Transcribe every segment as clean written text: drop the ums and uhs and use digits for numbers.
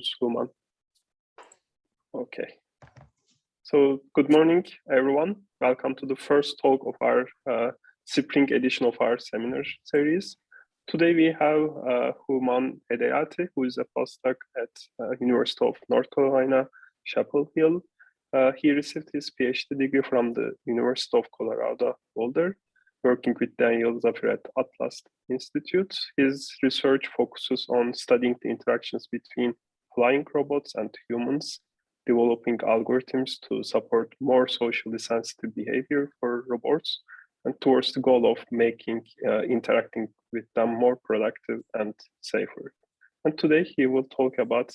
Hooman. Okay. So good morning, everyone. Welcome to the first talk of our spring edition of our seminar series. Today we have Hooman Hedayati, who is a postdoc at University of North Carolina, Chapel Hill. He received his PhD degree from the University of Colorado, Boulder, working with Daniel Zafir at Atlas Institute. His research focuses on studying the interactions between flying robots and humans, developing algorithms to support more socially sensitive behavior for robots, and towards the goal of making interacting with them more productive and safer. And today he will talk about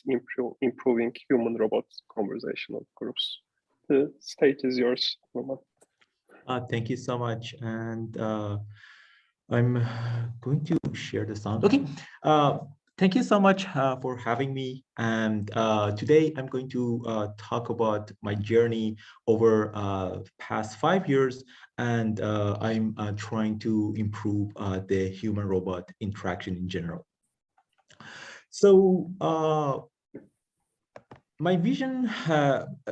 improving human-robot conversational groups. The stage is yours, Roman. Thank you so much. And I'm going to share the sound. Okay. Thank you so much for having me. And today I'm going to talk about my journey over past 5 years. And I'm trying to improve the human-robot interaction in general. So my vision,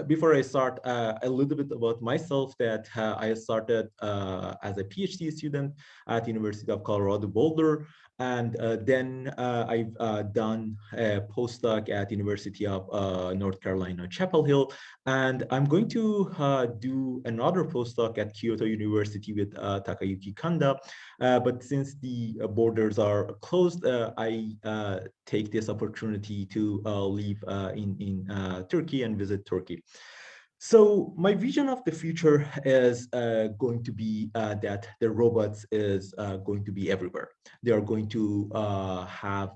before I start, a little bit about myself, that I started as a PhD student at University of Colorado Boulder, and then I've done a postdoc at University of North Carolina Chapel Hill, and I'm going to do another postdoc at Kyoto University with Takayuki Kanda, but since the borders are closed, I take this opportunity to live in Turkey and visit Turkey. So my vision of the future is going to be that the robots is going to be everywhere. They are going to have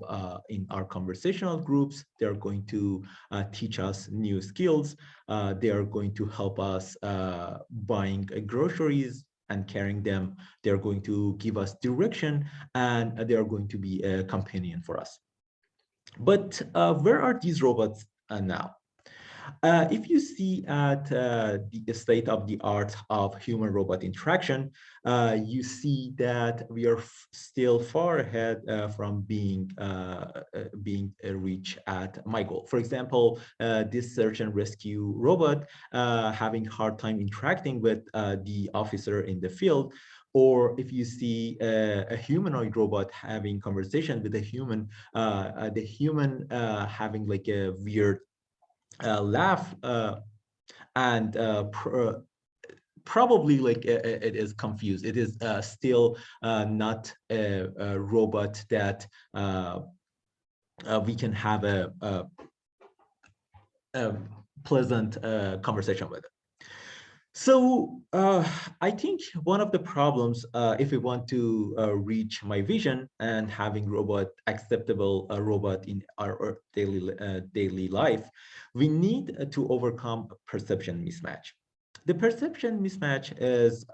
in our conversational groups, they're going to teach us new skills. They are going to help us buying groceries and carrying them. They're going to give us direction, and they are going to be a companion for us. But where are these robots now? If you see at the state of the art of human-robot interaction, you see that we are still far ahead from being reached at my goal. For example, this search and rescue robot having hard time interacting with the officer in the field. Or if you see a humanoid robot having conversation with a human, the human having like a weird laugh and probably like it is confused. It is still not a robot that we can have a pleasant conversation with. So I think one of the problems, if we want to reach my vision and having acceptable robot in our daily life, we need to overcome perception mismatch. The perception mismatch is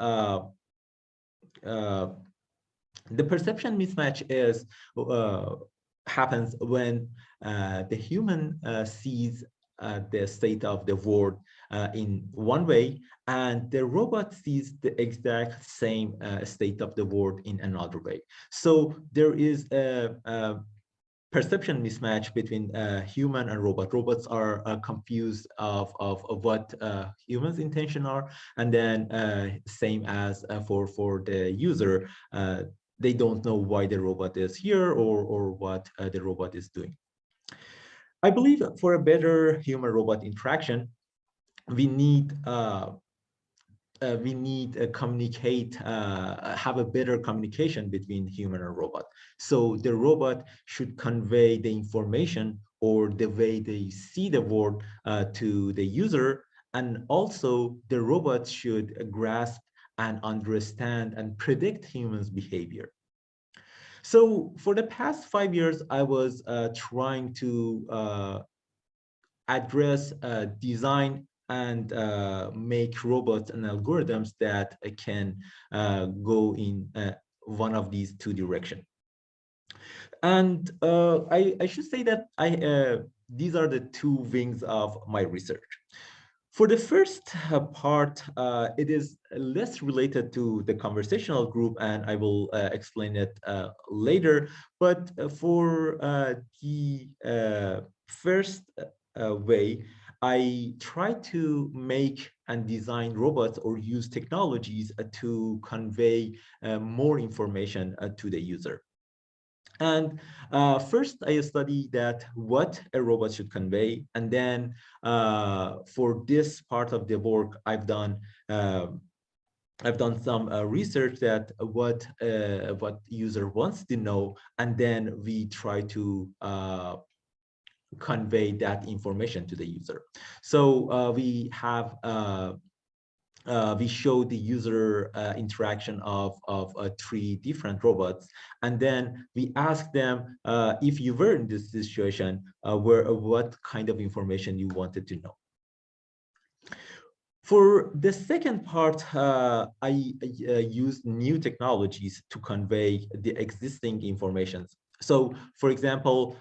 happens when the human sees the state of the world in one way, and the robot sees the exact same state of the world in another way. So there is a perception mismatch between human and robot. Robots are confused of what humans' intention are, and then same as for the user, they don't know why the robot is here or what the robot is doing. I believe for a better human-robot interaction, we need communicate, have a better communication between human and robot. So the robot should convey the information or the way they see the world to the user, and also the robot should grasp and understand and predict humans' behavior. So for the past 5 years, I was trying to address, design, and make robots and algorithms that can go in one of these two directions. And I should say that these are the two wings of my research. For the first part, it is less related to the conversational group, and I will explain it later. But for the first way, I try to make and design robots or use technologies to convey more information to the user. And first, I study that what a robot should convey, and then for this part of the work, I've done some research that what user wants to know, and then we try to convey that information to the user. So we show the user interaction of three different robots, and then we ask them if you were in this situation, what kind of information you wanted to know. For the second part, I used new technologies to convey the existing information. So, for example,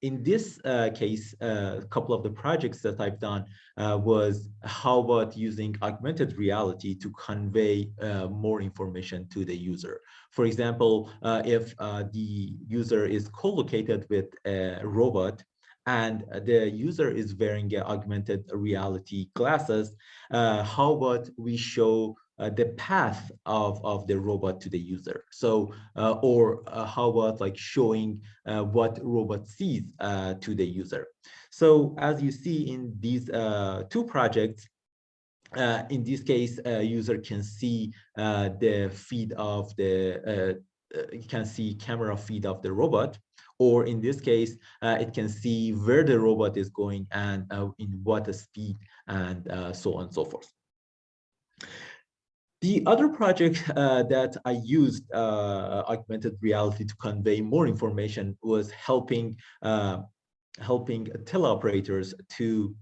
in this case, a couple of the projects that I've done was how about using augmented reality to convey more information to the user. For example, if the user is co-located with a robot, and the user is wearing augmented reality glasses, how about we show the path of the robot to the user? So, how about like showing what robot sees to the user? So as you see in these two projects, in this case, user can see the feed of the, you can see camera feed of the robot, or in this case, it can see where the robot is going and in what speed, and so on and so forth. The other project that I used augmented reality to convey more information was helping teleoperators to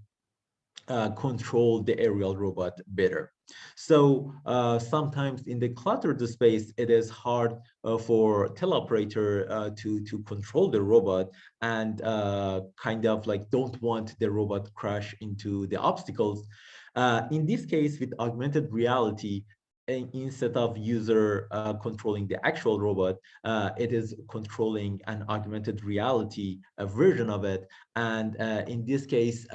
control the aerial robot better. So sometimes in the cluttered space, it is hard for teleoperator to control the robot, and kind of like don't want the robot crash into the obstacles. In this case, with augmented reality, instead of user controlling the actual robot, it is controlling an augmented reality version of it. And in this case,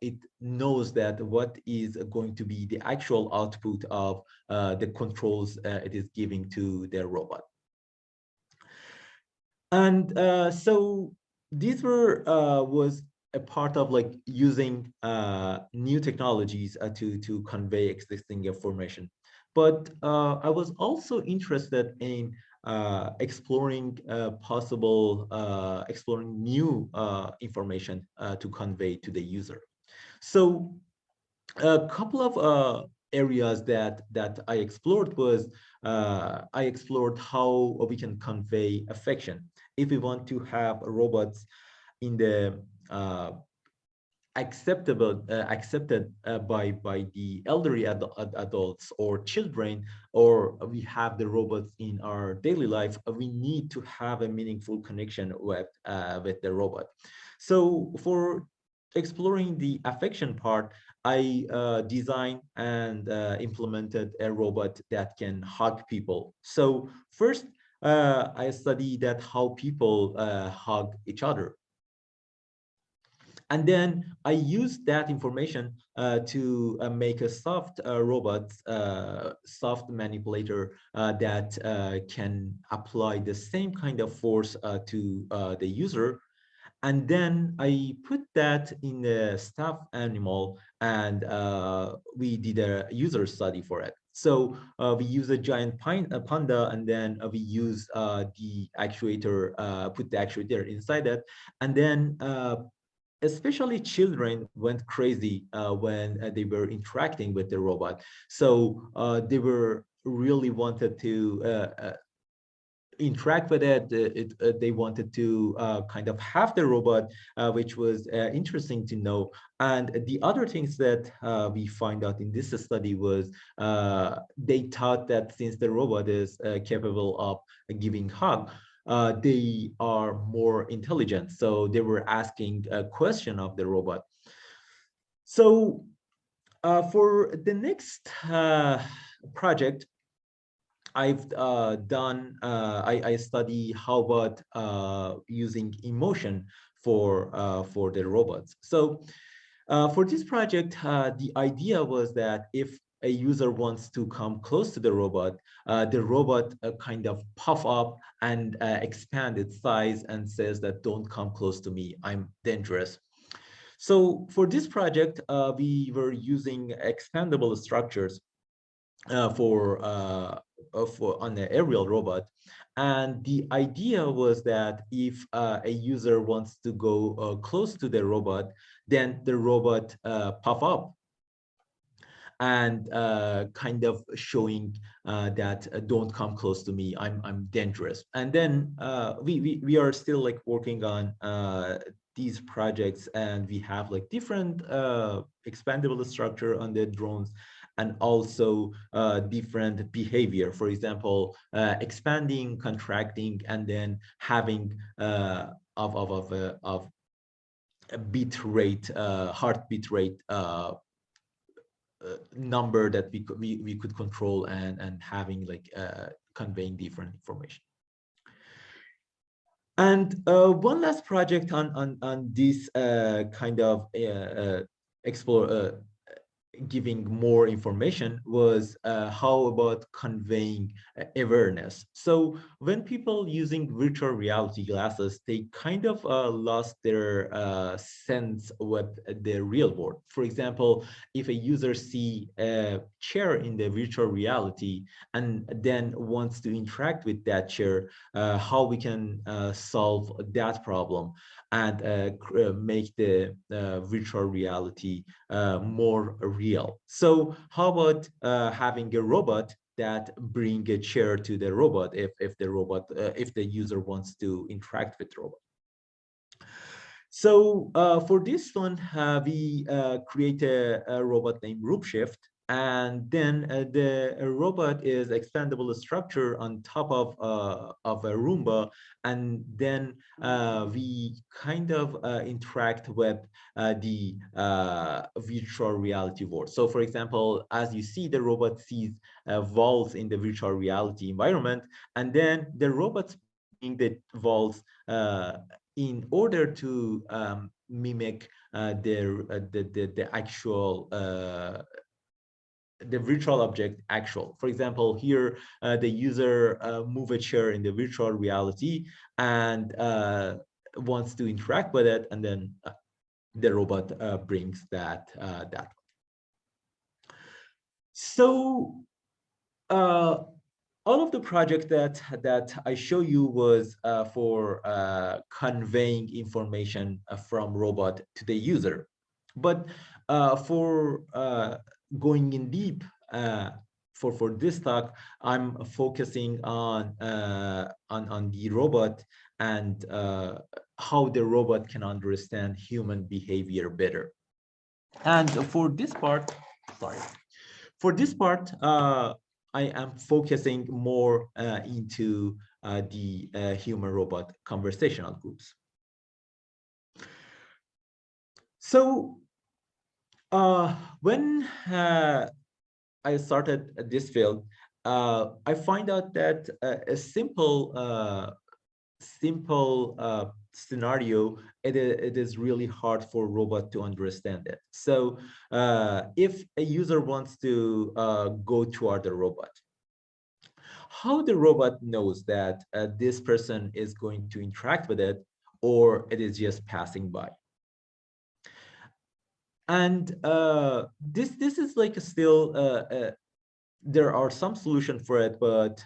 it knows that what is going to be the actual output of the controls it is giving to their robot. And so these was a part of like using new technologies to convey existing information. But I was also interested in exploring exploring new information to convey to the user. So a couple of areas that I explored was I explored how we can convey affection. If we want to have robots in the accepted by the elderly adults or children, or we have the robots in our daily life, we need to have a meaningful connection with the robot. So for exploring the affection part, I designed and implemented a robot that can hug people. So first, I studied that how people hug each other. And then I used that information to make a soft robot, soft manipulator that can apply the same kind of force to the user. And then I put that in a stuffed animal, and we did a user study for it. So we use a giant panda, and then we use the actuator, put the actuator inside it, and then especially children went crazy when they were interacting with the robot. So they were really wanted to interact with it. They wanted to kind of have the robot, which was interesting to know. And the other things that we find out in this study was they thought that since the robot is capable of giving hug, they are more intelligent. So they were asking a question of the robot. So for the next project, I've I study how about using emotion for the robots. So for this project, the idea was that if a user wants to come close to the robot kind of puff up and expand its size and says that don't come close to me, I'm dangerous. So for this project, we were using expandable structures for on the aerial robot. And the idea was that if a user wants to go close to the robot, then the robot puff up and kind of showing that don't come close to me, I'm dangerous. And then we are still like working on these projects, and we have like different expandable structure on the drones, and also different behavior. For example, expanding, contracting, and then having of a bit rate, heartbeat rate number that we could control, and having like conveying different information. And one last project on this kind of explore giving more information was how about conveying awareness. So when people using virtual reality glasses, they kind of lost their sense with the real world. For example, if a user see a chair in the virtual reality and then wants to interact with that chair, how we can solve that problem and make the virtual reality more real. So how about having a robot that bring a chair to the robot if the robot if the user wants to interact with the robot. So for this one, we create a robot named RoopShift, and then the robot is expandable structure on top of a Roomba, and then we kind of interact with the virtual reality world. So for example, as you see, the robot sees walls in the virtual reality environment, and then the robot's bring the walls in order to mimic the actual the virtual object actual. For example, here the user move a chair in the virtual reality and wants to interact with it, and then the robot brings that that. So all of the project that I show you was for conveying information from robot to the user. But for going in deep for this talk, I'm focusing on the robot and how the robot can understand human behavior better. And for this part, I am focusing more into the human-robot conversational groups. So when I started this field, I find out that a simple scenario, it is really hard for robot to understand it. So if a user wants to go toward the robot, how the robot knows that this person is going to interact with it, or it is just passing by? And this is like still there are some solution for it, but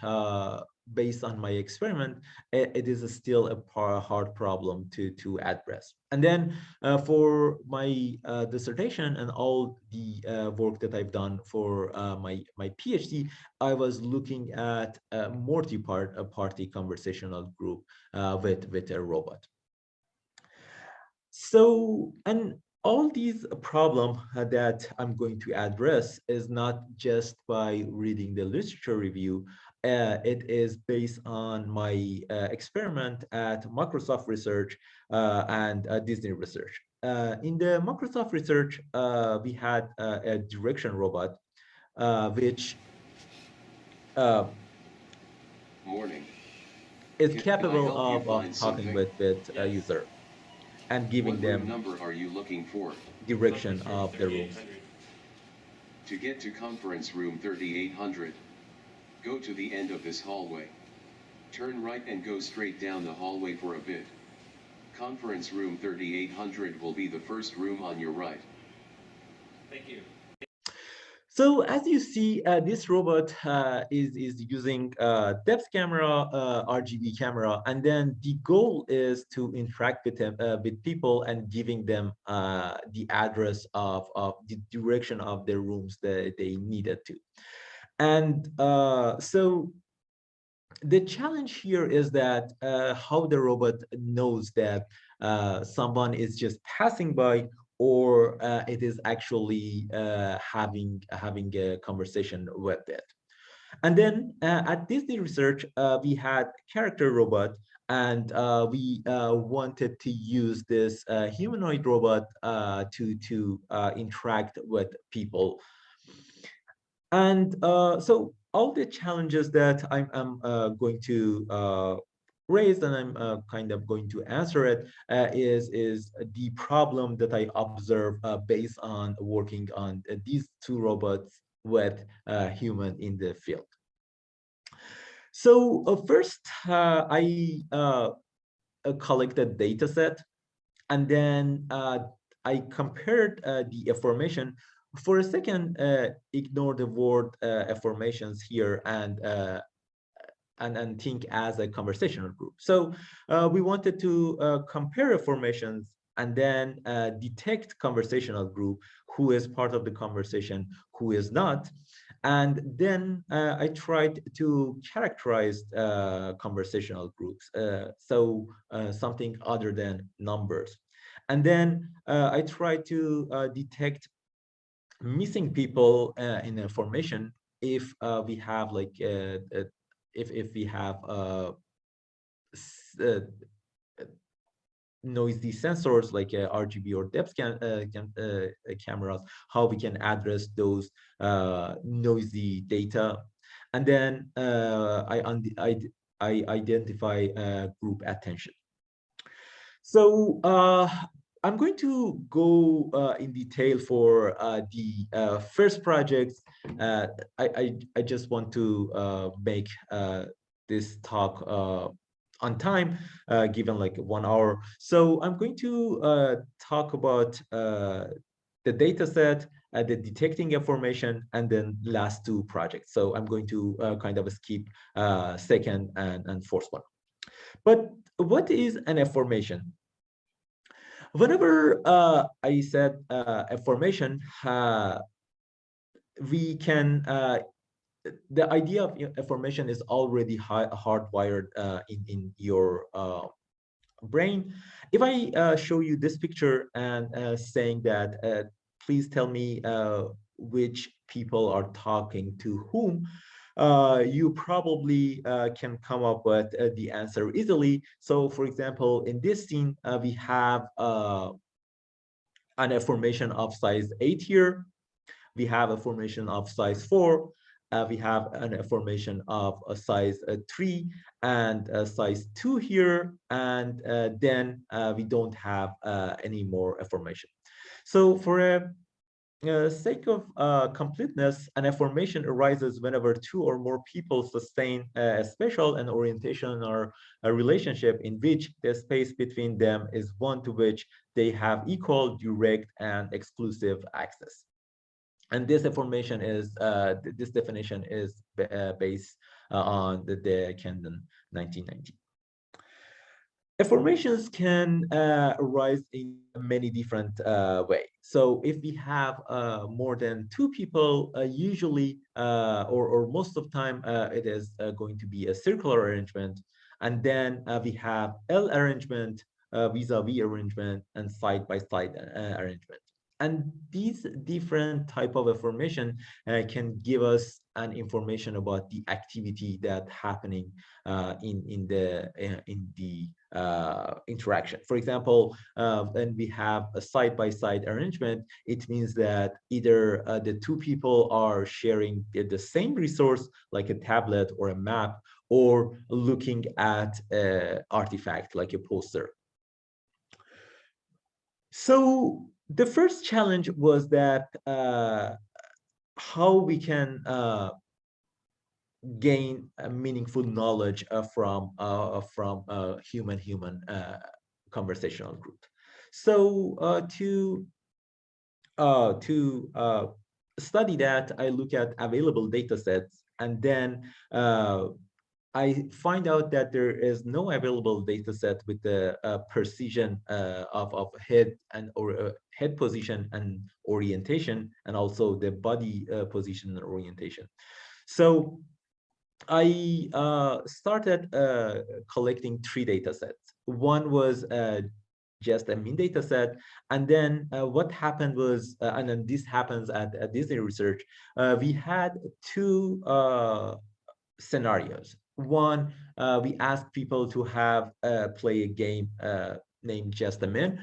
based on my experiment, it is still a hard problem to address. And then for my dissertation and all the work that I've done for my PhD, I was looking at a multi-party conversational group with a robot. So, and all these problem that I'm going to address is not just by reading the literature review. It is based on my experiment at Microsoft Research and Disney Research. In the Microsoft Research, we had a direction robot, which is capable of talking with a user. and giving What room them number are you looking for? direction of the rooms. To get to conference room 3800, go to the end of this hallway. Turn right and go straight down the hallway for a bit. Conference room 3800 will be the first room on your right. Thank you. So as you see, this robot is using depth camera, RGB camera, and then the goal is to interact with them, with people and giving them the address of the direction of their rooms that they needed to. And so the challenge here is that how the robot knows that someone is just passing by, or it is actually having a conversation with it. And then at Disney Research, we had character robot, and we wanted to use this humanoid robot to interact with people. And so all the challenges that I'm going to raise, and I'm kind of going to answer it, is the problem that I observe based on working on these two robots with human in the field. So first, I collected data set, and then I compared the information. For a second, ignore the word affirmations here and think as a conversational group. So we wanted to compare affirmations and then detect conversational group, who is part of the conversation, who is not. And then I tried to characterize conversational groups, so something other than numbers. And then I tried to detect missing people in a formation if we have like if we have noisy sensors like RGB or depth cameras, how we can address those noisy data. And then I identify group attention. So I'm going to go in detail for the first project. I just want to make this talk on time, given like 1 hour. So I'm going to talk about the data set, the detecting information, and then last two projects. So I'm going to kind of skip second and fourth one. But what is an affirmation? Whenever I said affirmmation, we can, the idea of affirmation is already hardwired in your brain. If I show you this picture and saying that, please tell me which people are talking to whom, you probably can come up with the answer easily. So for example, in this scene, we have an affirmation of size 8 here. We have a formation of size 4. We have an affirmation of a size 3 and a size 2 here. And then we don't have any more affirmation. So for a sake of completeness, an affirmation arises whenever two or more people sustain a spatial and orientation or a relationship in which the space between them is one to which they have equal, direct, and exclusive access. And this affirmation is, this definition is based on the Camden 1990. Affirmations can arise in many different ways. So if we have more than two people, usually or most of the time, it is going to be a circular arrangement. And then we have L arrangement, vis-a-vis arrangement, and side-by-side arrangement. And these different type of affirmation can give us an information about the activity that happening in the interaction. For example, when we have a side-by-side arrangement, it means that either the two people are sharing the same resource, like a tablet or a map, or looking at an artifact like a poster. So the first challenge was that how we can gain meaningful knowledge from human-human conversational group. So to study that, I look at available data sets, and then I find out that there is no available data set with the precision of head and or head position and orientation, and also the body position and orientation. So I started collecting 3 data sets. One was just a mean data set, and then what happened was, and then this happens at Disney Research, we had 2 scenarios. One, we asked people to have play a game named Just a Min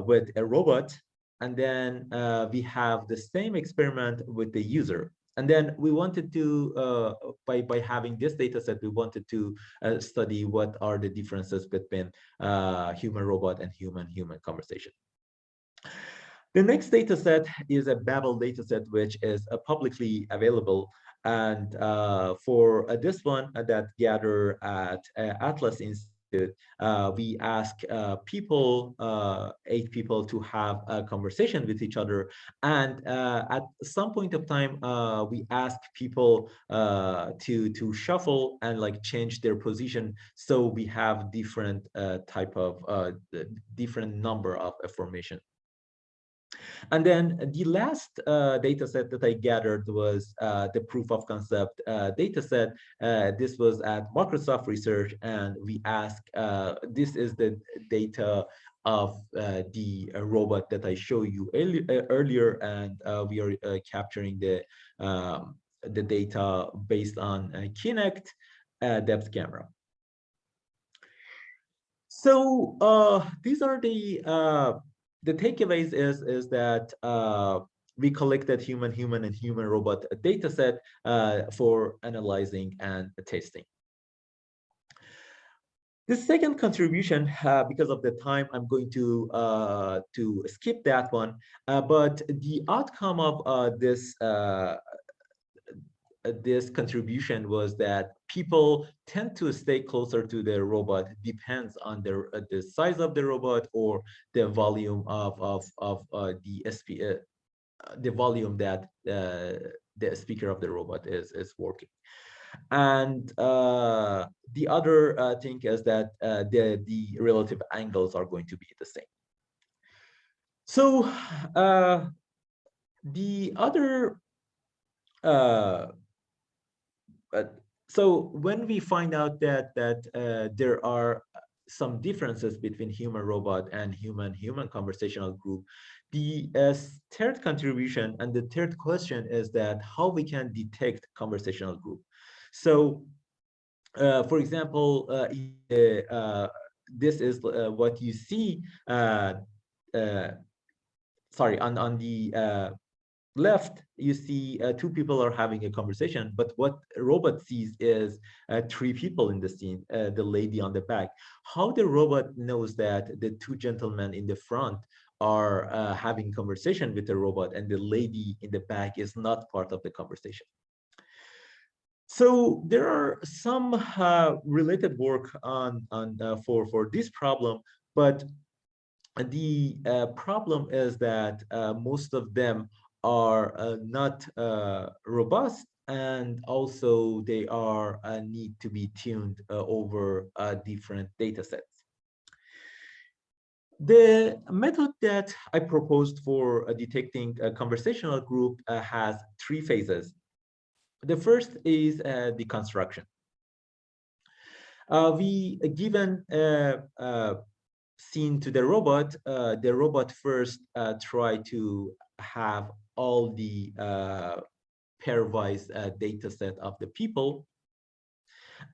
with a robot, and then we have the same experiment with the user. And then we wanted to, by having this data set, we wanted to study what are the differences between human-robot and human-human conversation. The next data set is a Babel dataset, which is publicly available. And for this one that gather at Atlas Institute, we ask people, 8 people, to have a conversation with each other. And at some point of time, we ask people to shuffle and like change their position. So we have different type of different number of formation. And then the last data set that I gathered was the proof of concept data set. This was at Microsoft Research, and we asked, this is the data of the robot that I showed you earlier, and we are capturing the data based on Kinect depth camera. So these are the takeaways is that we collected human-human and human-robot data set for analyzing and testing. The second contribution, because of the time, I'm going to skip that one. But the outcome of this contribution was that people tend to stay closer to their robot, depends on the size of the robot or the volume of the volume that the speaker of the robot is working. And the other thing is that the relative angles are going to be the same. So the other so when we find out that there are some differences between human-robot and human-human conversational group, the third contribution and the third question is that how we can detect conversational group. So, for example, this is what you see. Sorry, on the left, you see 2 people are having a conversation, but what robot sees is 3 people in the scene, the lady on the back. How the robot knows that the 2 gentlemen in the front are having conversation with the robot and the lady in the back is not part of the conversation? So there are some related work on for this problem, but the problem is that most of them are not robust, and also they are need to be tuned over different data sets. The method that I proposed for detecting a conversational group has 3 phases. The first is the construction. We given scene to the robot first try to have all the pairwise data set of the people.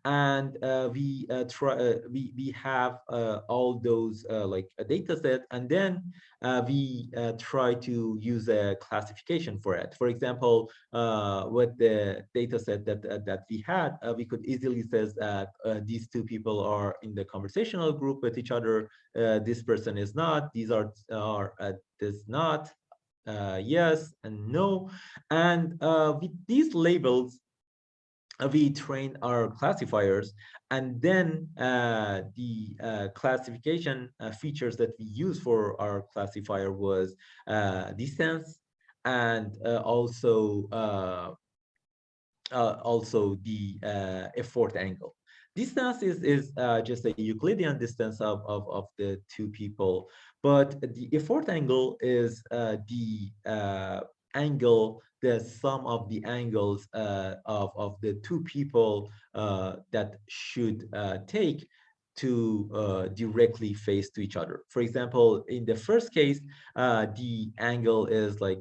and we have all those like a data set, and then we try to use a classification for it. For example, with the data set that we had, we could easily say that these two people are in the conversational group with each other. This person is not. These are this not. Yes and no. And with these labels, we train our classifiers, and then the classification features that we use for our classifier was distance, and also the effort angle. Distance is just a Euclidean distance of the two people, but the effort angle is the angle, the sum of the angles of the two people that should take to directly face to each other. For example, in the first case, the angle is like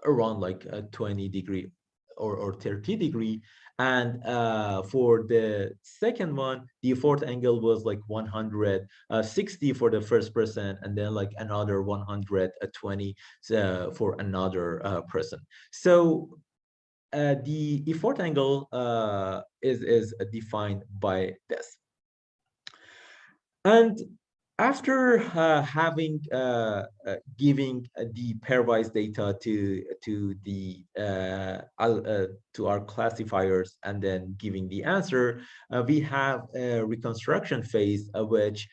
around like a 20-degree or 30-degree, and for the second one, the effort angle was like 160 for the first person, and then like another 120 for another person. So the effort angle is defined by this. And after giving the pairwise data to our classifiers and then giving the answer, we have a reconstruction phase, which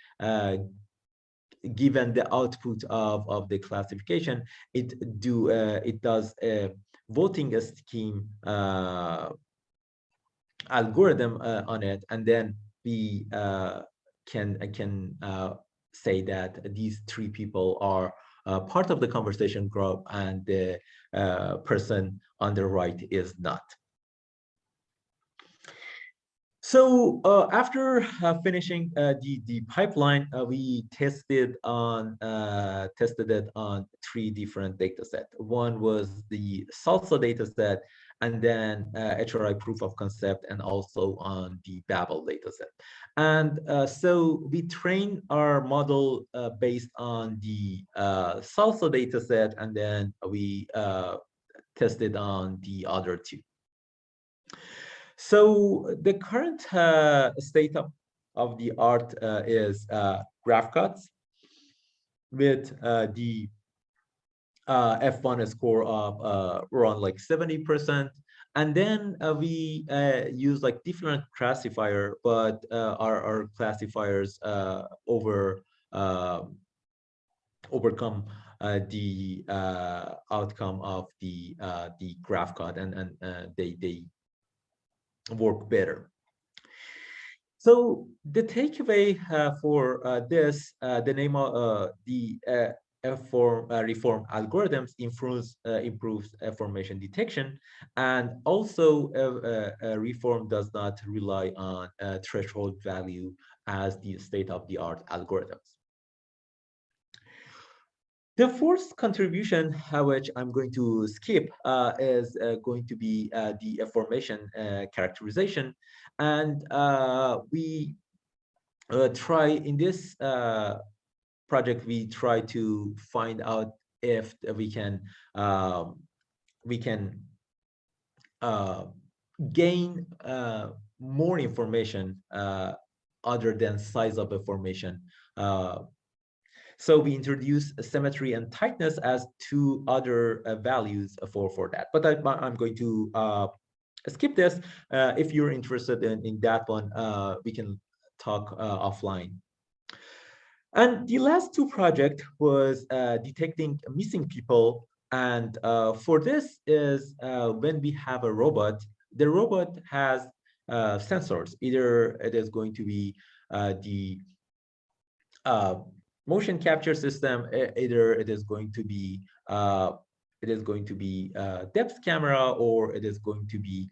given the output of the classification, it does a voting scheme algorithm on it, and then we can say that these three people are part of the conversation group, and the person on the right is not. So after finishing the pipeline, we tested it on three different data sets. One was the Salsa data set, and then HRI proof of concept, and also on the Babel dataset. And so we trained our model based on the Salsa dataset, and then we tested on the other two. So the current state of the art is graph cuts with the F1 score of around like 70%. And then we use like different classifier, but our classifiers overcome the outcome of the graph cut, and they work better. So the takeaway for this, the name of the reform algorithms improves formation detection, and also reform does not rely on threshold value as the state-of-the-art algorithms. The fourth contribution, which I'm going to skip, is going to be the formation characterization. And we try in this project, we try to find out if we can gain more information other than size of a formation. So we introduce symmetry and tightness as two other values for that. But I'm going to skip this. If you're interested in that one, we can talk offline. And the last two project was detecting missing people. And for this is when we have a robot, the robot has sensors. Either it is going to be the motion capture system, either it is going to be depth camera, or it is going to be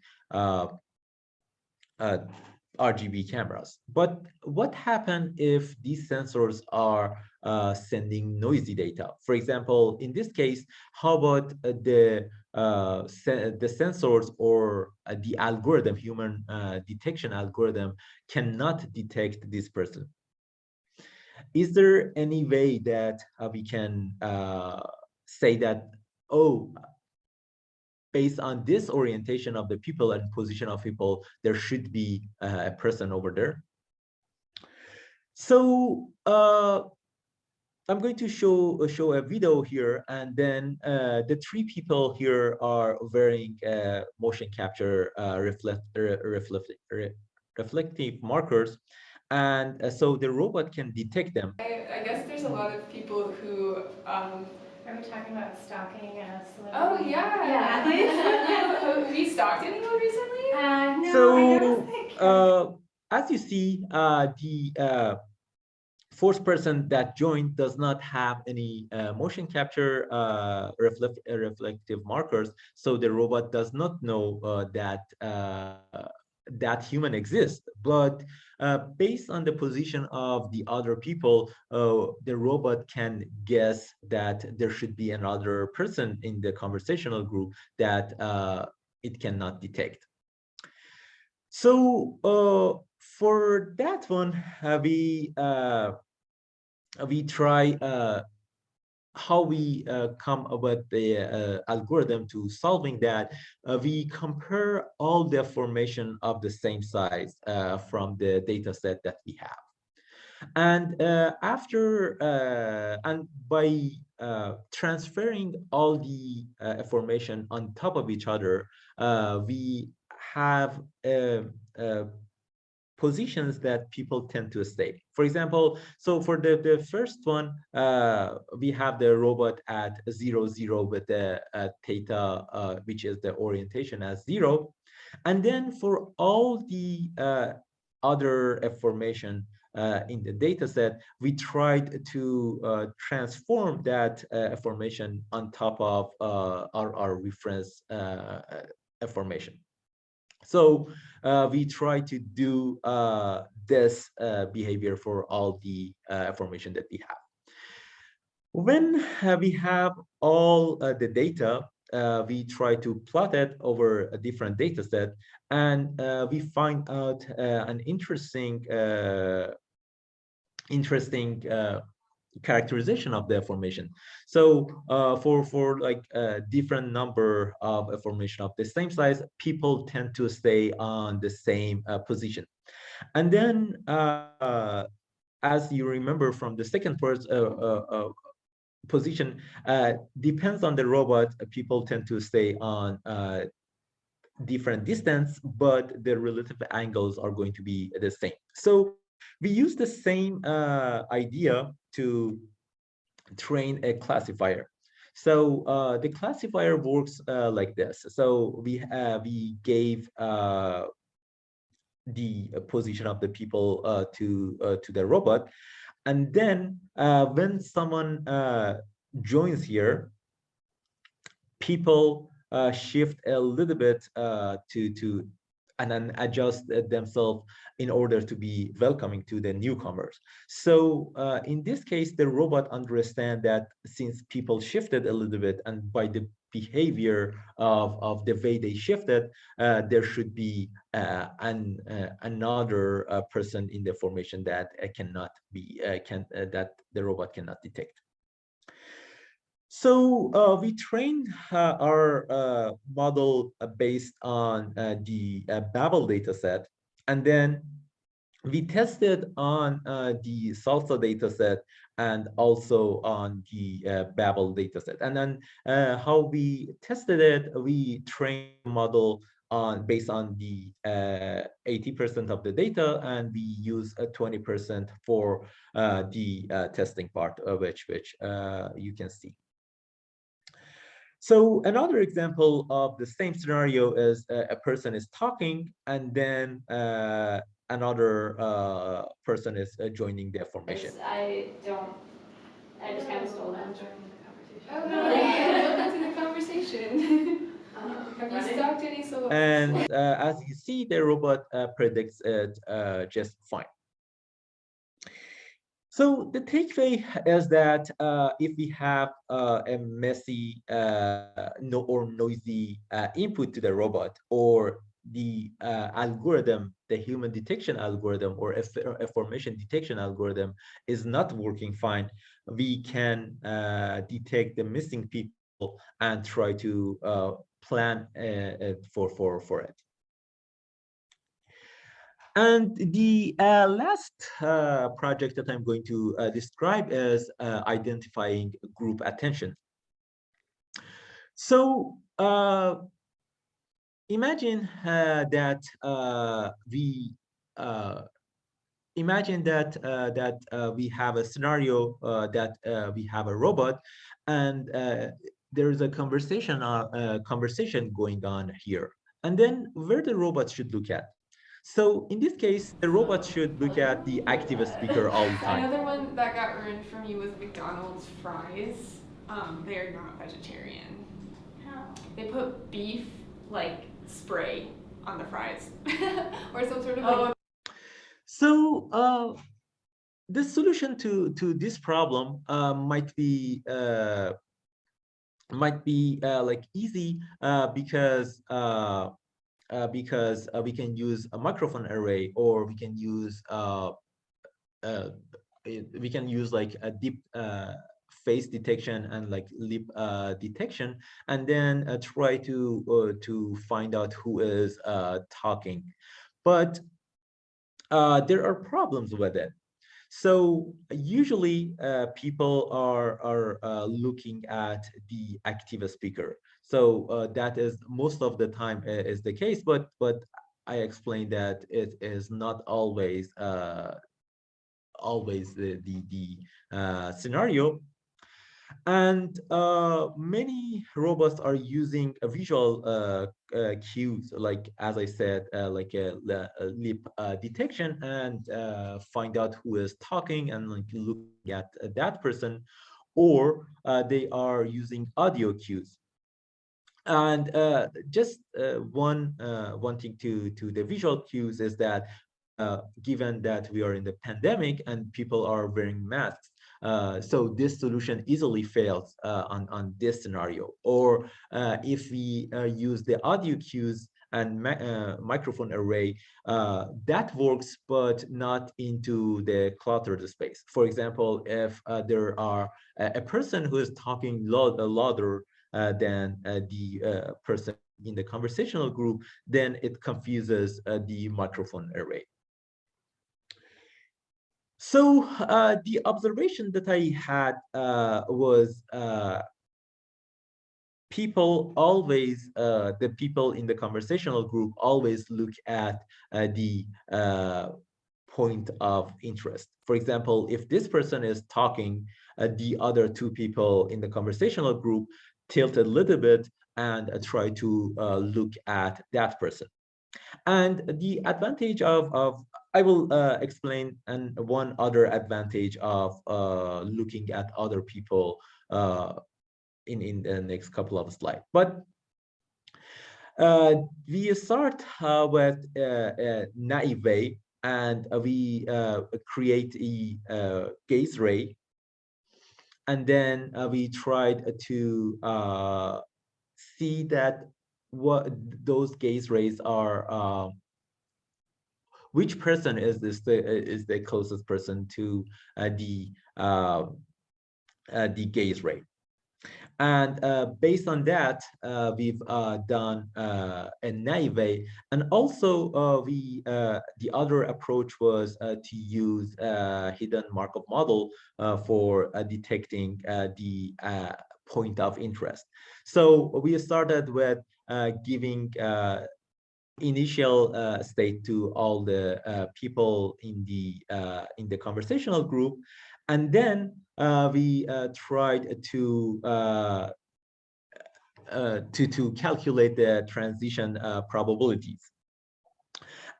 RGB cameras. But what happens if these sensors are sending noisy data? For example, in this case, how about the sensors or the algorithm, human detection algorithm, cannot detect this person? Is there any way that we can say that, oh, based on this orientation of the people and position of people, there should be a person over there? So I'm going to show a video here, and then the three people here are wearing motion capture reflective markers, and so the robot can detect them. I guess there's a lot of people who Are we talking about stalking a celebrity? oh yeah, have we stalked anyone recently? No, So I don't think. as you see, the fourth person that joined does not have any motion capture reflective markers, so the robot does not know that human exists. But based on the position of the other people, the robot can guess that there should be another person in the conversational group that it cannot detect. So for that one, we try how we come about the algorithm to solving that. We compare all the formation of the same size from the data set that we have. And and by transferring all the information on top of each other, we have positions that people tend to stay. For example, so for the first one, we have the robot at 0, 0 with the theta, which is the orientation as 0. And then for all the other information in the data set, we tried to transform that information on top of our reference information. So we try to do this behavior for all the information that we have. When we have all the data, we try to plot it over a different data set, and we find out an interesting characterization of the formation. So for like a different number of a formation of the same size, people tend to stay on the same position. And then as you remember from the second position, depends on the robot, people tend to stay on different distance, but the relative angles are going to be the same. So we use the same idea to train a classifier. So the classifier works like this. So we gave the position of the people to the robot, and then when someone joins here, people shift a little bit to and then adjust themselves in order to be welcoming to the newcomers. So in this case, the robot understands that since people shifted a little bit, and by the behavior of the way they shifted, there should be another person in the formation that cannot be that the robot cannot detect. So we trained our model based on the Babel dataset, and then we tested on the Salsa dataset and also on the Babel dataset. And then how we tested it, we trained the model based on the 80% of the data, and we use 20% for the testing part, which you can see. So another example of the same scenario is a person is talking, and then another person is joining the formation. I just kind of stole them. Oh no, welcome to the conversation. Have you stalked any And as you see, the robot predicts it just fine. So the takeaway is that if we have a messy or noisy input to the robot, or the algorithm, the human detection algorithm or a formation detection algorithm is not working fine, we can detect the missing people and try to plan for it. And the last project that I'm going to describe is identifying group attention. So imagine that we we have a scenario that we have a robot, and there is a conversation going on here, and then where the robot should look at. So in this case, the robot should look at the active speaker all the time. Another one that got ruined for me was McDonald's fries. They are not vegetarian. How? They put beef like spray on the fries, or some sort of like. So the solution to this problem might be like easy because we can use a microphone array, or we can use like a deep face detection and like lip detection, and then try to find out who is talking. But there are problems with it. So usually people are looking at the active speaker. So that is most of the time is the case, but I explained that it is not always the scenario. And many robots are using a visual cues, like, as I said, like a lip detection, and find out who is talking and like looking at that person, or they are using audio cues. And just one thing to the visual cues is that given that we are in the pandemic and people are wearing masks, so this solution easily fails on this scenario. Or if we use the audio cues and microphone array, that works, but not into the cluttered space. For example, if there are a person who is talking louder than the person in the conversational group, then it confuses the microphone array. So the observation that I had was the people in the conversational group always look at the point of interest. For example, if this person is talking, the other two people in the conversational group tilt a little bit and try to look at that person. And the advantage of I will explain one other advantage of looking at other people in the next couple of slides. But we start with naive way, and we create a gaze ray, and then we tried to see that what those gaze rays are, which person is the closest person to the gaze ray. And based on that, we've done a naive way. And also the other approach was to use hidden Markov model for detecting the point of interest. So we started with giving initial state to all the people in the conversational group, and then we tried to calculate the transition probabilities,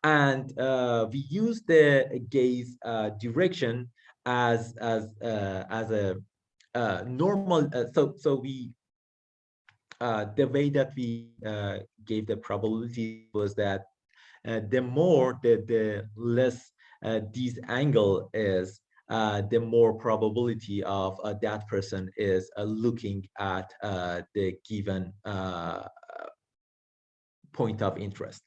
and we used the gaze direction as a normal. So we the way that we gave the probability was that the more, the less this angle is, the more probability of that person is looking at the given point of interest.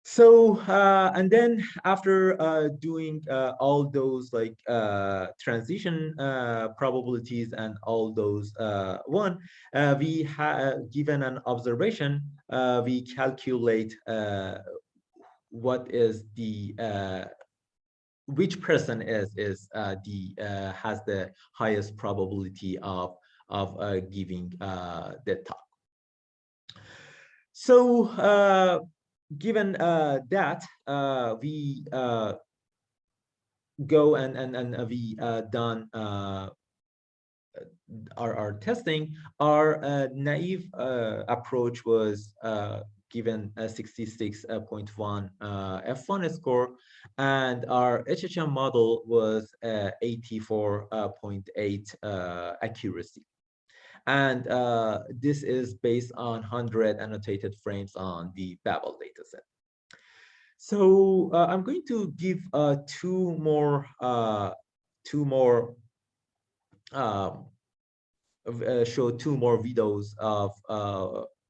So, and then after doing all those like transition probabilities and all those we have given an observation, we calculate what is the which person is the has the highest probability of giving the talk. So given that, we go and we done our testing. Our naive approach was given a 66.1 F1 score, and our HHM model was 84.8 accuracy. And this is based on 100 annotated frames on the Babel dataset. So I'm going to give two more show two more videos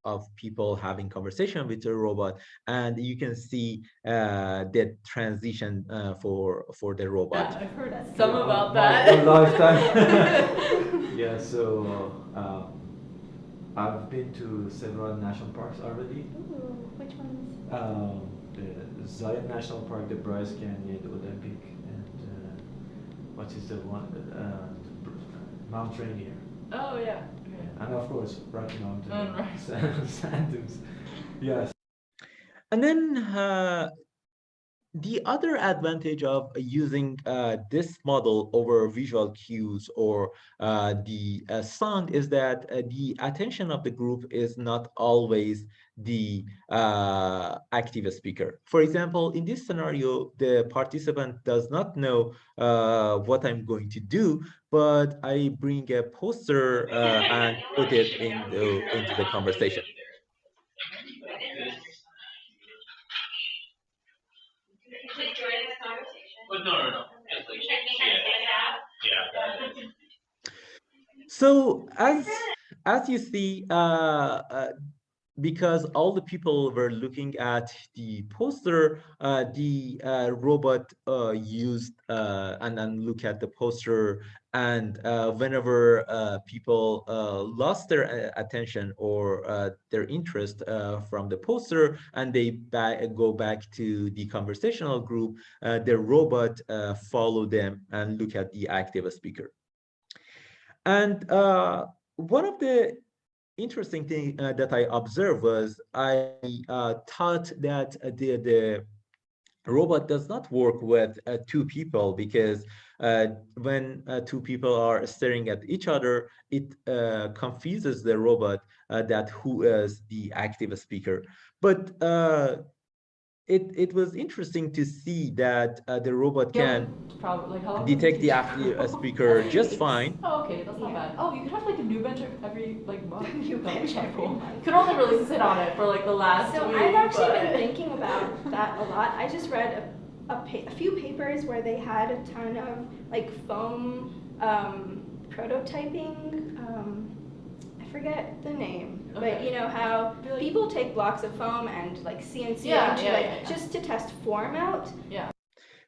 of people having conversation with a robot, and you can see the transition for the robot. Yeah, I've heard some about that. My lifetime. Yeah, so I've been to several national parks already. Ooh, which ones? The Zion National Park, the Bryce Canyon, the Olympic, and what is the one? Mount Rainier. Oh yeah. Okay. And of course, Rocky Mountain, Right. sand dunes. Yes. And then the other advantage of using this model over visual cues or the sound is that the attention of the group is not always the active speaker. For example, in this scenario, the participant does not know what I'm going to do, but I bring a poster and put it into the conversation. But no. Yeah. So as you see, because all the people were looking at the poster, the robot used and look at the poster, and whenever people lost their attention or their interest from the poster, and they go back to the conversational group, the robot follow them and look at the active speaker. And one of the interesting thing that I observed was I thought that the robot does not work with two people, because when two people are staring at each other, it confuses the robot that who is the active speaker. But it was interesting to see that the robot can Probably, how long detect the does it active take? speaker just fine. Oh, okay, that's not bad. Oh, you could have like a new bench every like month. New bench That'd be every cool. month. You could only really sit on it for like the last So week. I've actually but... been thinking about that a lot. I just read a few papers where they had a ton of like foam prototyping. I forget the name, Okay. but you know how Like... people take blocks of foam and like CNC just to test form out. Yeah.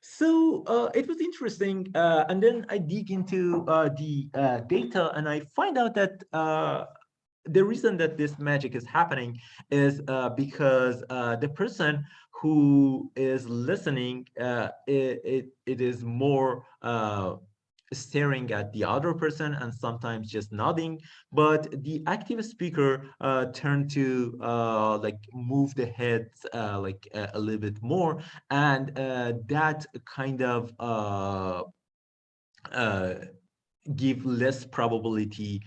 So it was interesting, and then I dig into the data, and I find out that the reason that this magic is happening is because the person who is listening, it is more staring at the other person and sometimes just nodding, but the active speaker turned to like move the head like a little bit more, and that kind of give less probability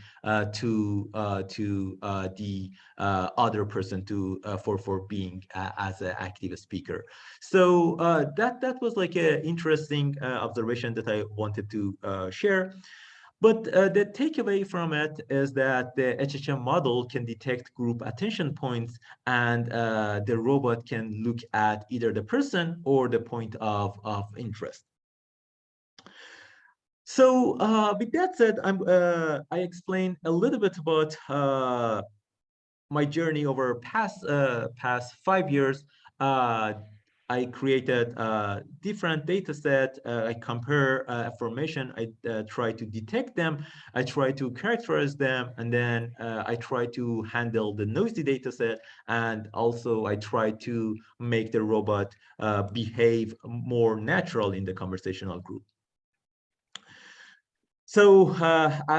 to the other person to for being as an active speaker. So that was like an interesting observation that I wanted to share. But the takeaway from it is that the HHM model can detect group attention points, and the robot can look at either the person or the point of interest. So with that said, I explained a little bit about my journey over past 5 years. I created different data set. I compare information. I try to detect them. I try to characterize them, and then I try to handle the noisy data set. And also, I try to make the robot behave more natural in the conversational group. So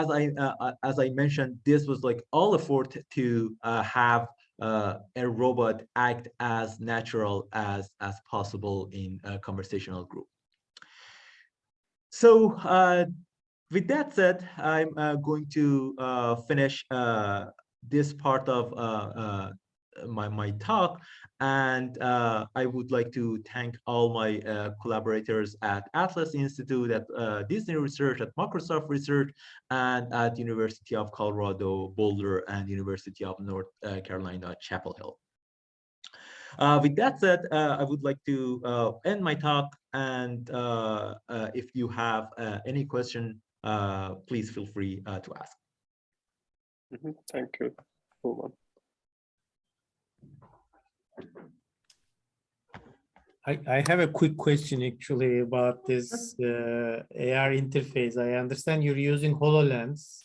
as I mentioned, this was like all effort to have a robot act as natural as possible in a conversational group. So with that said, I'm going to finish this part of my talk, and I would like to thank all my collaborators at Atlas Institute, at Disney Research, at Microsoft Research, and at University of Colorado Boulder and University of North Carolina Chapel Hill. With that said, I would like to end my talk, and if you have any question, please feel free to ask. Thank you, Hooman. I have a quick question actually about this AR interface. I understand you're using HoloLens.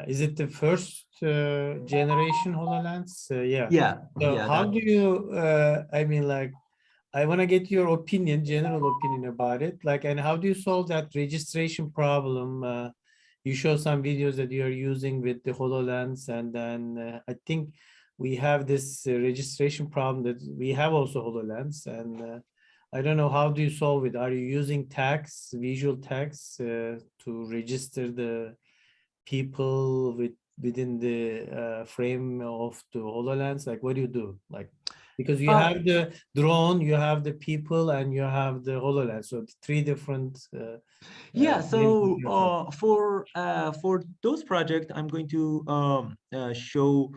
Is it the first generation HoloLens? Yeah. Yeah. So yeah, how that- do you, I mean, like, I want to get your opinion, general opinion about it. Like, and how do you solve that registration problem? You show some videos that you are using with the HoloLens, and then I think we have this registration problem that we have also HoloLens, and I don't know, how do you solve it? Are you using tags, visual tags, to register the people within the frame of the HoloLens? Like, what do you do? Like, because you have the drone, you have the people, and you have the HoloLens, so three different. Yeah. So for those projects, I'm going to show.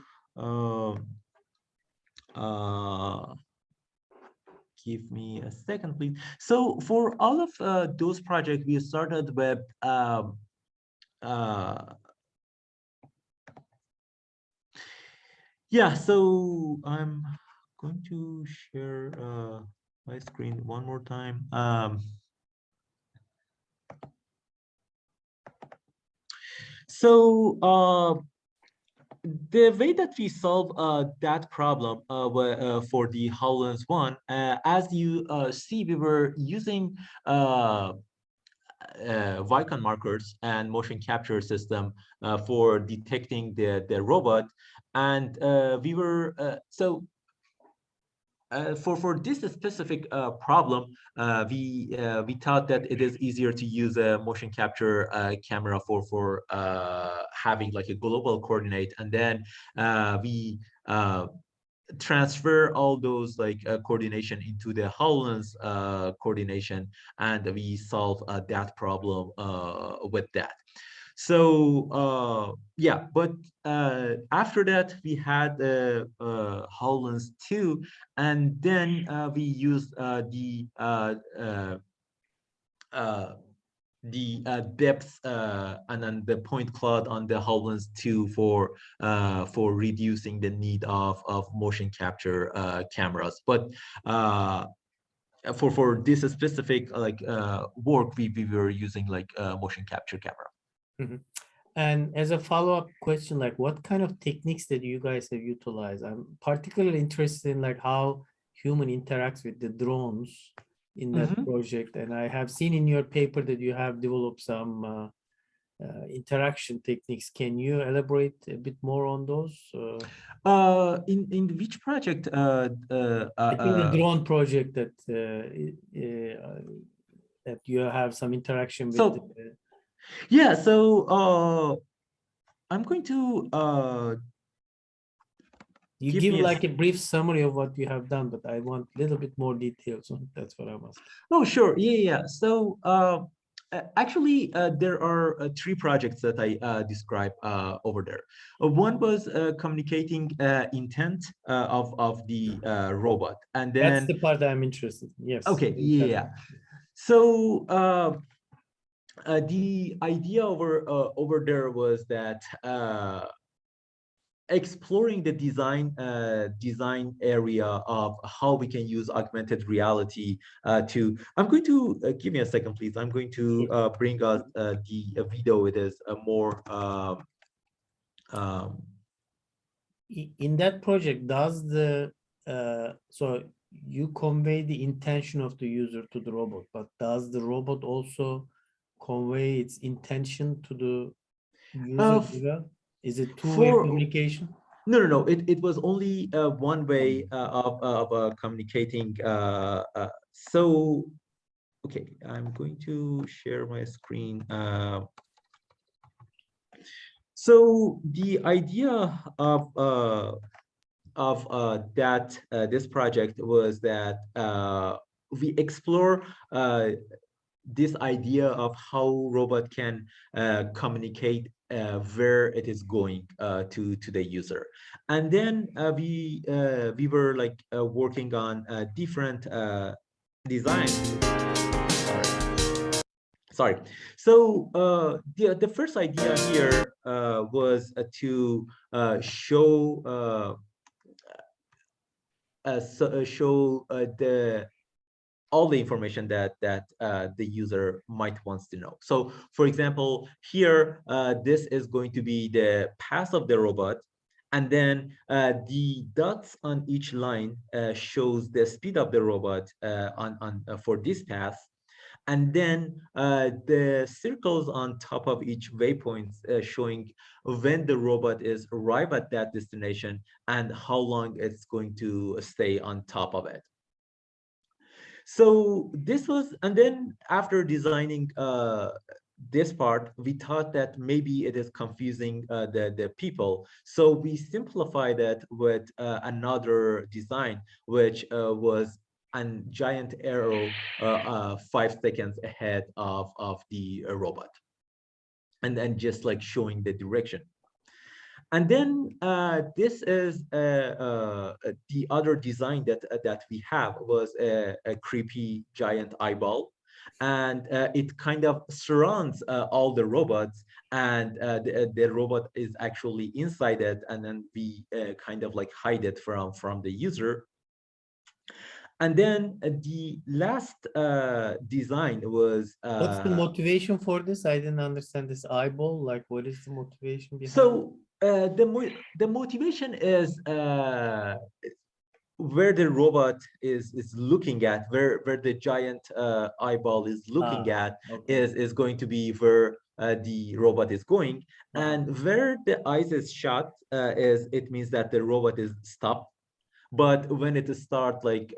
Give me a second, please. So for all of those projects, we started with yeah. So I'm going to share my screen one more time. So the way that we solve that problem for the HoloLens 1, as you see, we were using Vicon markers and motion capture system for detecting the robot, and we were for this specific problem, we thought that it is easier to use a motion capture camera for having like a global coordinate, and then we transfer all those like coordination into the HoloLens coordination, and we solve that problem with that. So yeah, but after that we had HoloLens 2, and then we used the depth and then the point cloud on the HoloLens 2 for reducing the need of motion capture cameras. But for this specific like work, we were using like motion capture camera. Mm-hmm. And as a follow-up question, like, what kind of techniques that you guys have utilized? I'm particularly interested in like how human interacts with the drones in that project. And I have seen in your paper that you have developed some interaction techniques. Can you elaborate a bit more on those? In which project? I think the drone project that that you have some interaction with. So yeah, so I'm going to you give like a brief summary of what you have done, but I want a little bit more details on. That's what I'm asking. Oh, sure. Yeah. So Actually, there are three projects that I described over there. One was communicating intent of the robot, and then That's the part I'm interested in. Yes. okay, yeah. So the idea over there was that exploring the design area of how we can use augmented reality to. I'm going to give me a second, please. I'm going to bring us the video. It is a more. In that project, does the so you convey the intention of the user to the robot, but does the robot also convey its intention to the user as well? Is it two-way communication? No. It was only one way of communicating. So, okay, I'm going to share my screen. So the idea of that this project was that we explore this idea of how robot can communicate where it is going to the user, and then we were like working on different designs. Sorry. So the first idea here was to show the all the information that the user might wants to know. So, for example, here this is going to be the path of the robot, and then the dots on each line shows the speed of the robot for this path. And then the circles on top of each waypoint showing when the robot is arrive at that destination and how long it's going to stay on top of it. So this was, and then after designing this part, we thought that maybe it is confusing the people. So we simplified it with another design, which was a giant arrow 5 seconds ahead of the robot, and then just like showing the direction. And then this is the other design that we have was a creepy giant eyeball, and it kind of surrounds all the robots, and the robot is actually inside it, and then we kind of like hide it from the user. And then the last design was what's the motivation for this? I didn't understand this eyeball. Like, what is the motivation behind it? So the motivation is where the robot is looking at, where the giant eyeball is looking at, okay. is going to be where the robot is going, and where the eyes is shut is it means that the robot is stopped. But when it start like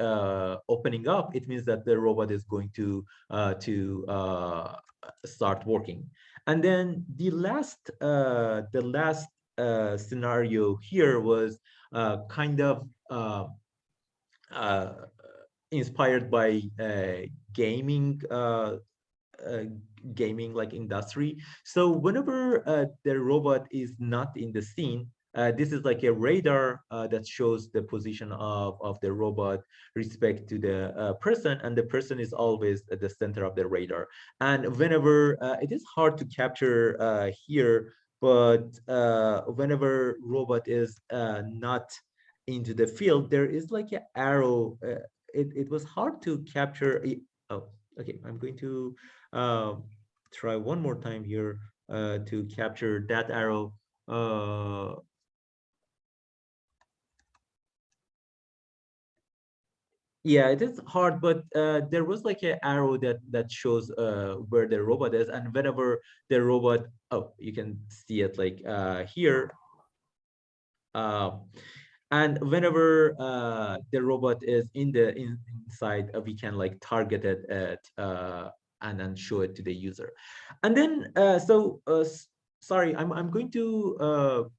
opening up, it means that the robot is going to start working. And then the last scenario here was kind of inspired by gaming gaming like industry. So whenever the robot is not in the scene, this is like a radar that shows the position of the robot respect to the person, and the person is always at the center of the radar. And whenever it is hard to capture here, but whenever robot is not into the field, there is like an arrow. It was hard to capture. Oh, okay. I'm going to try one more time here to capture that arrow. Yeah, it is hard, but there was like an arrow that shows where the robot is, and whenever the robot, oh, you can see it like here. And whenever the robot is inside, we can like target it at and then show it to the user. And then sorry, I'm going to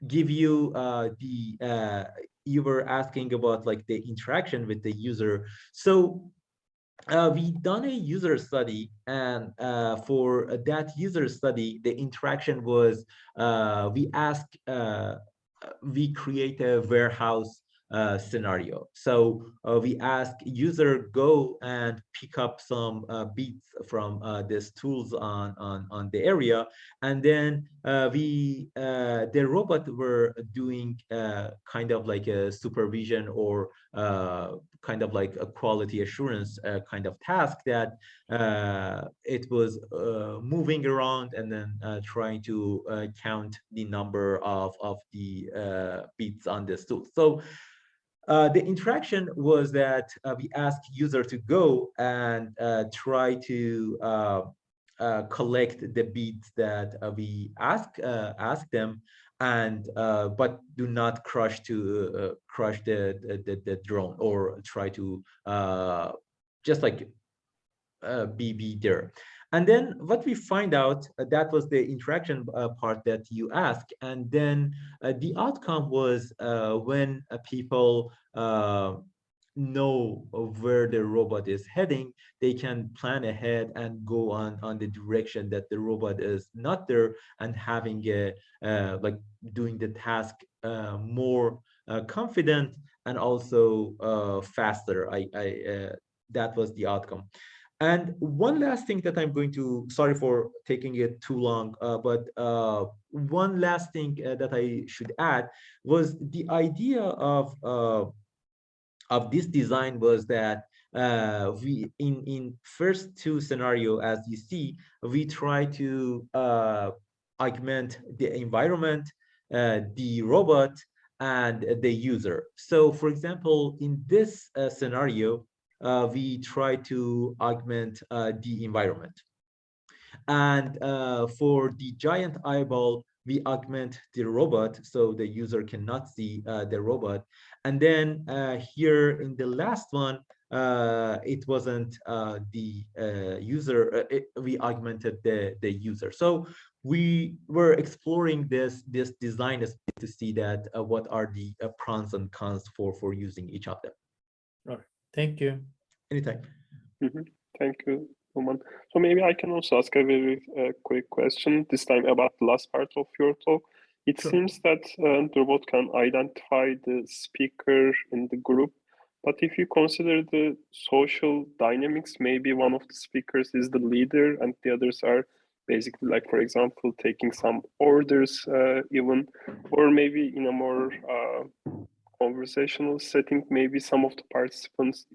give you the you were asking about like the interaction with the user. So we done a user study, and for that user study, the interaction was we create a warehouse scenario. So we ask user go and pick up some beats from these tools on the area, and then the robot were doing kind of like a supervision or kind of like a quality assurance kind of task that it was moving around and then trying to count the number of the beats on this tool. So the interaction was that we asked user to go and try to collect the beats that we ask them, and but do not crush the drone, or try to just like be there. And then what we find out, that was the interaction part that you ask. And then the outcome was when people know of where the robot is heading, they can plan ahead and go on the direction that the robot is not there, and having a like doing the task more confident and also faster. That was the outcome. And one last thing that I'm going to, sorry for taking it too long, but one last thing that I should add was the idea of this design was that we in first two scenario, as you see, we try to augment the environment, the robot, and the user. So for example, in this scenario, we try to augment the environment. And for the giant eyeball, we augment the robot so the user cannot see the robot. And then here in the last one, it wasn't the user, we augmented the user. So we were exploring this design to see that what are the pros and cons for using each of them. All right. Thank you. Anytime. Thank you, Hooman. So maybe I can also ask a very quick question, this time about the last part of your talk. It Sure. seems that the robot can identify the speaker in the group, but if you consider the social dynamics, maybe one of the speakers is the leader and the others are basically, like, for example, taking some orders even, or maybe in a more conversational setting, maybe some of the participants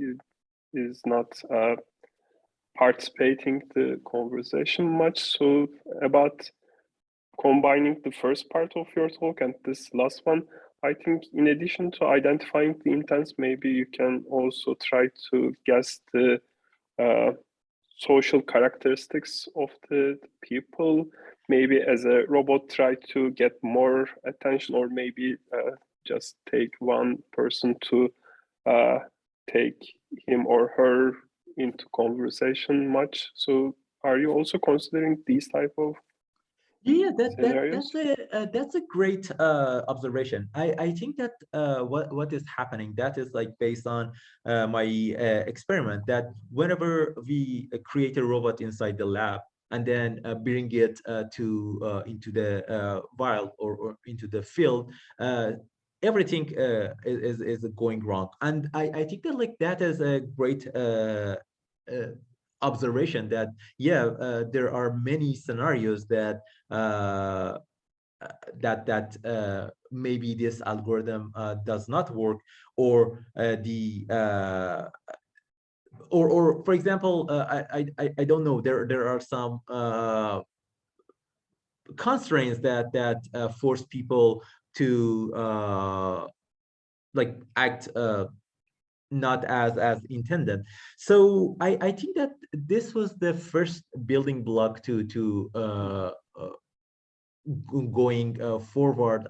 is not participating the conversation much. So about combining the first part of your talk and this last one, I think in addition to identifying the intents, maybe you can also try to guess the social characteristics of the people. Maybe as a robot, try to get more attention, or maybe just take one person to take him or her into conversation much. So are you also considering these type of Yeah, scenarios? that's a great observation. I think that what is happening, that is like based on my experiment, that whenever we create a robot inside the lab and then bring it to into the wild or into the field, everything is going wrong. And I think that like that is a great observation, that yeah, there are many scenarios that maybe this algorithm does not work, or or for example, I don't know, there are some constraints that force people to like act not as intended. So I think that this was the first building block to going forward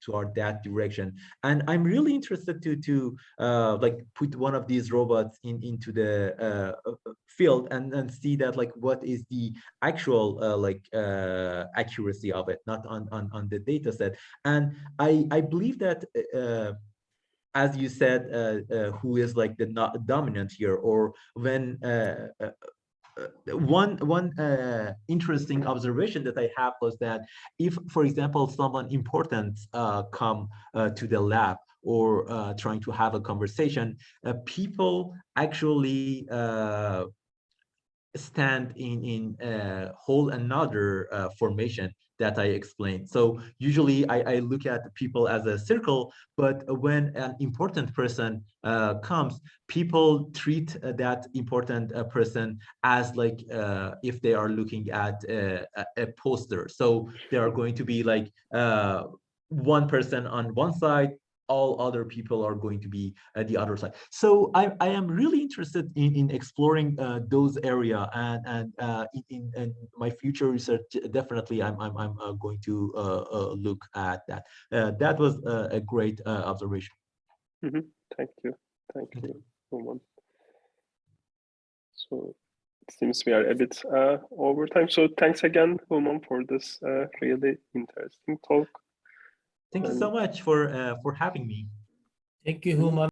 toward that direction. And I'm really interested to like put one of these robots into the field and see that like what is the actual like accuracy of it, not on the data set. And I believe that as you said, who is like the dominant here, or when one interesting observation that I have was that if, for example, someone important come to the lab or trying to have a conversation, people actually stand in whole another formation that I explained. So usually I look at people as a circle, but when an important person comes, people treat that important person as like if they are looking at a poster. So there are going to be like one person on one side, all other people are going to be at the other side. So I am really interested in exploring those area, and in my future research, definitely I'm going to look at that. That was a great observation. Mm-hmm. Thank you, Hooman. So it seems we are a bit over time. So thanks again, Hooman, for this really interesting talk. Thank you so much for having me. Thank you, Hooman.